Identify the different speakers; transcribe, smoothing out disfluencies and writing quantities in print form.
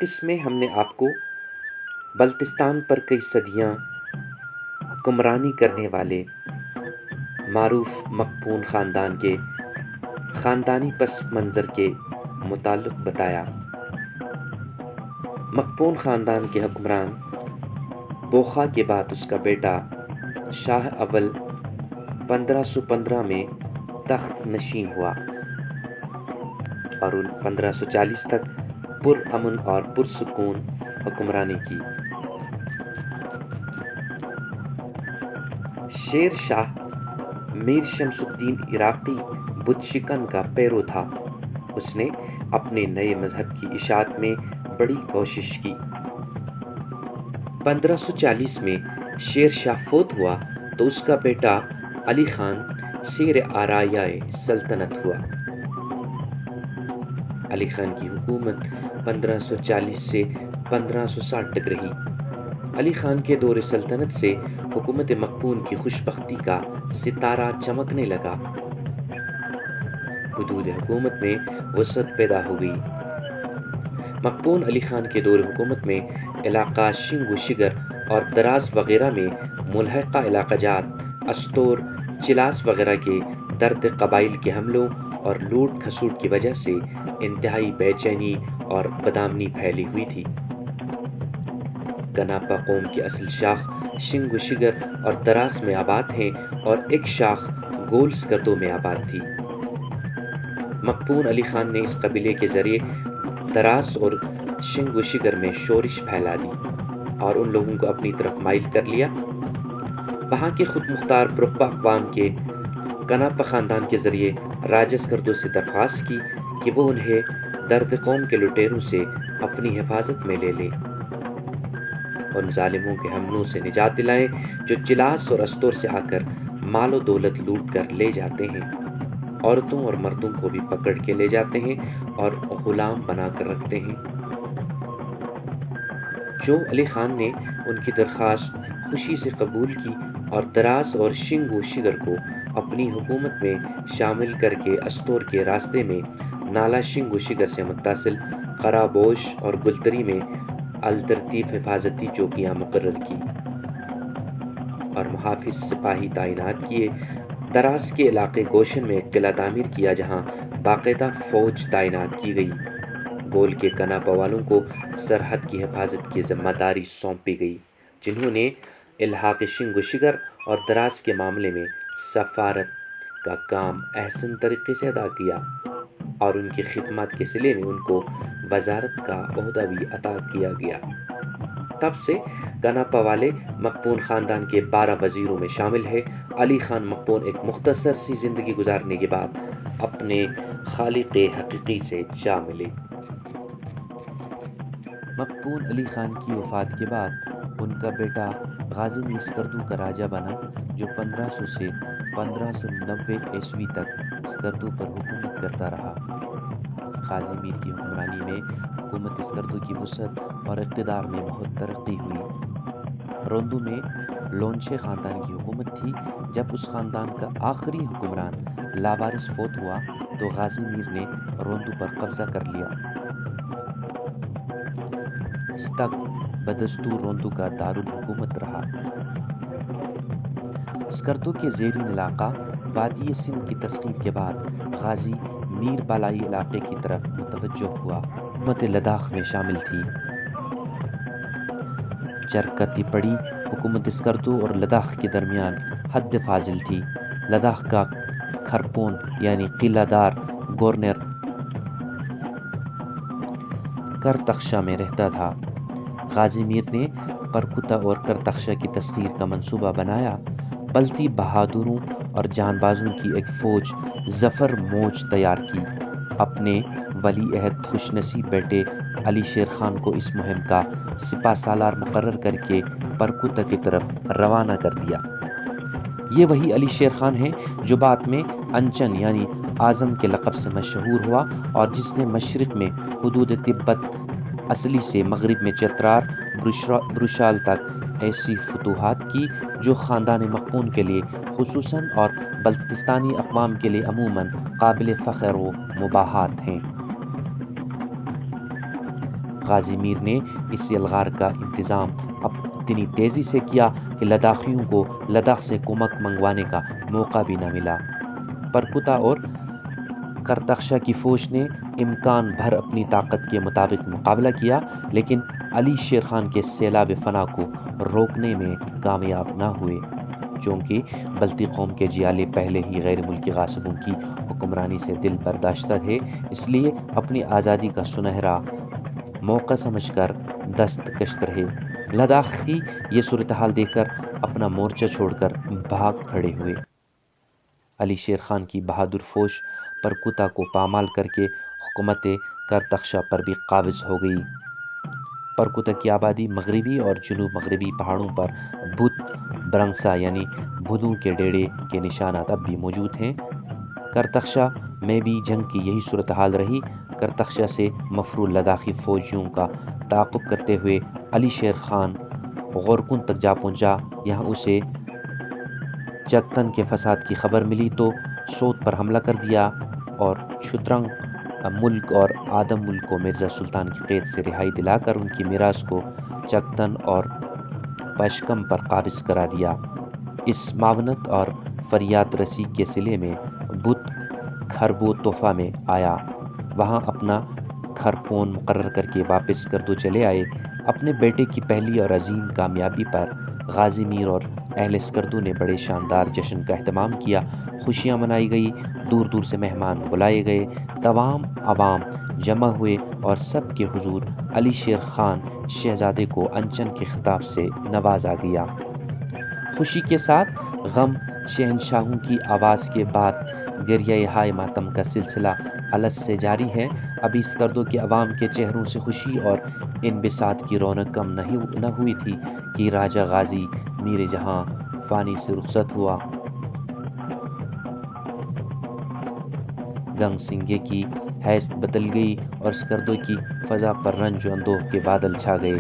Speaker 1: اس میں ہم نے آپ کو بلتستان پر کئی صدیاں حکمرانی کرنے والے معروف مقپون خاندان کے خاندانی پس منظر کے متعلق بتایا۔ مقپون خاندان کے حکمران بوخا کے بعد اس کا بیٹا شاہ اول 1515 میں تخت نشین ہوا اور 1540 تک پرامن اور پرسکون حکمرانی کی۔ شیر شاہ میر شمس الدین عراقی بت شکن کا پیرو تھا۔ اس نے اپنے نئے مذہب کی اشاعت میں بڑی کوشش کی۔ 1540 میں شیر شاہ فوت ہوا تو اس کا بیٹا علی خان سیر آرایۂ سلطنت ہوا۔ علی خان کی حکومت 1540 سے 1560 تک رہی۔ علی خان کے دور سلطنت سے حکومت مقپون کی خوشبختی کا ستارہ چمکنے لگا۔ حدود حکومت میں وسعت پیدا ہو گئی۔ مقپون علی خان کے دور حکومت میں علاقہ شنگ و شگر اور دراز وغیرہ میں ملحقہ علاقہ جات استور، چلاس وغیرہ کے درد قبائل کے حملوں اور لوٹ کھسوٹ کی وجہ سے انتہائی بے چینی اور بدامنی پھیلی ہوئی تھی۔ گناپا قوم کی اصل شاخ شنگ و شگر اور دراس میں آباد ہیں اور ایک شاخ گول سکردو میں آباد تھی۔ مقپون علی خان نے اس قبیلے کے ذریعے دراس اور شنگ و شگر میں شورش پھیلا دی اور ان لوگوں کو اپنی طرف مائل کر لیا۔ وہاں کے خود مختار برقبہ اقوام کے گناپا خاندان کے ذریعے راجہ سکردو سے درخواست کی کہ وہ انہیں درد قوم کے لٹیروں سے اپنی حفاظت میں لے لے، ان ظالموں کے حملوں سے نجات دلائیں جو چلاس اور استور سے آ کر مال و دولت لوٹ کر لے جاتے ہیں، عورتوں اور مردوں کو بھی پکڑ کے لے جاتے ہیں اور غلام بنا کر رکھتے ہیں۔ جو علی خان نے ان کی درخواست خوشی سے قبول کی اور دراس اور شنگ و شگر کو اپنی حکومت میں شامل کر کے استور کے راستے میں نالہ شنگ و شگر سے متصل قرابوش اور گلتری میں الترتیب حفاظتی چوکیاں مقرر کی اور محافظ سپاہی تعینات کیے۔ دراس کے علاقے گوشن میں ایک قلعہ تعمیر کیا جہاں باقاعدہ فوج تعینات کی گئی۔ گول کے گناپا والوں کو سرحد کی حفاظت کی ذمہ داری سونپی گئی، جنہوں نے الحاق شنگ و شگر اور دراس کے معاملے میں سفارت کا کام احسن طریقے سے ادا کیا اور ان کی خدمات کے صلے میں ان کو وزارت کا عہدہ بھی عطا کیا گیا۔ تب سے گناپا والے مقپون خاندان کے 12 وزیروں میں شامل ہے۔ علی خان مقپون ایک مختصر سی زندگی گزارنے کے بعد اپنے خالق حقیقی سے جا ملے۔ مقپون علی خان کی وفات کے بعد ان کا بیٹا غازی میر سکردو کا راجہ بنا، جو 1500 سے 1590 عیسوی تک سکردو پر حکومت کرتا رہا۔ غازی میر کی حکمرانی میں حکومت سکردو کی وسعت اور اقتدار میں بہت ترقی ہوئی۔ روندو میں لونچے خاندان کی حکومت تھی۔ جب اس خاندان کا آخری حکمران لاوارث فوت ہوا تو غازی میر نے روندو پر قبضہ کر لیا۔ ستک بدستور روندو کا دارالحکومت رہا۔ سکردو کے زیرین علاقہ وادی سندھ کی تسخیر کے بعد غازی میر بالائی علاقے کی طرف متوجہ ہوا۔ حکومت لداخ میں شامل تھی۔ چرکتی پڑی حکومت سکردو اور لداخ کے درمیان حد فاضل تھی۔ لداخ کا کھرپون یعنی قلعہ دار گورنر کرتخشا میں رہتا تھا۔ غازی میر نے پرکوتا اور کرتخشا کی تسخیر کا منصوبہ بنایا۔ بلتی بہادروں اور جان بازوں کی ایک فوج ظفر موج تیار کی۔ اپنے ولی عہد خوش نصیب بیٹے علی شیر خان کو اس مہم کا سپہ سالار مقرر کر کے پرکوتا کی طرف روانہ کر دیا۔ یہ وہی علی شیر خان ہے جو بعد میں انچن یعنی اعظم کے لقب سے مشہور ہوا اور جس نے مشرق میں حدود تبت اصلی سے مغرب میں چترال بروشال تک ایسی فتوحات کی جو خاندان مقپون کے لیے خصوصاً اور بلتستانی اقوام کے لیے عموماً قابل فخر و مباہات ہیں۔ غازی میر نے اس یلغار کا انتظام اتنی تیزی سے کیا کہ لداخیوں کو لداخ سے کمک منگوانے کا موقع بھی نہ ملا۔ پرکوتا اور کرتخشا کی فوج نے امکان بھر اپنی طاقت کے مطابق مقابلہ کیا، لیکن علی شیر خان کے سیلاب فنا کو روکنے میں کامیاب نہ ہوئے۔ چونکہ بلتی قوم کے جیالے پہلے ہی غیر ملکی غاصبوں کی حکمرانی سے دل برداشتہ تھے، اس لیے اپنی آزادی کا سنہرا موقع سمجھ کر دستکش رہے۔ لداخی یہ صورتحال دیکھ کر اپنا مورچہ چھوڑ کر بھاگ کھڑے ہوئے۔ علی شیر خان کی بہادر فوج پرکوتا کو پامال کر کے حکومت کرتخشا پر بھی قابض ہو گئی۔ پرکوتا کی آبادی مغربی اور جنوب مغربی پہاڑوں پر بھوت برنگسا یعنی بھودوں کے ڈیرے کے نشانات اب بھی موجود ہیں۔ کرتخشا میں بھی جنگ کی یہی صورتحال رہی۔ کرتخشا سے مفرور لداخی فوجیوں کا تعاقب کرتے ہوئے علی شیر خان غورکن تک جا پہنچا۔ یہاں اسے چکتن کے فساد کی خبر ملی تو سوت پر حملہ کر دیا اور چھترنگ ملک اور آدم ملک کو مرزا سلطان کی قید سے رہائی دلا کر ان کی میراث کو چکتن اور پشکم پر قابض کرا دیا۔ اس معاونت اور فریاد رسی کے صلے میں بت کھربو توفہ میں آیا، وہاں اپنا کھرپون مقرر کر کے واپس کردو چلے آئے۔ اپنے بیٹے کی پہلی اور عظیم کامیابی پر غازی میر اور اہل اسکردو نے بڑے شاندار جشن کا اہتمام کیا، خوشیاں منائی گئی، دور دور سے مہمان بلائے گئے، تمام عوام جمع ہوئے اور سب کے حضور علی شیر خان شہزادے کو انچن کے خطاب سے نوازا گیا۔ خوشی کے ساتھ غم شہنشاہوں کی آواز کے بعد گریہ ہائے ماتم کا سلسلہ الگ سے جاری ہے۔ ابھی اسکردو کے عوام کے چہروں سے خوشی اور انبساط کی رونق کم نہ ہوئی تھی کہ راجہ غازی میر جہاں فانی سے رخصت ہوا۔ گنگ سنگے کی حیثیت بدل گئی اور اسکردو کی فضا پر رنج و اندوہ کے بادل چھا گئے۔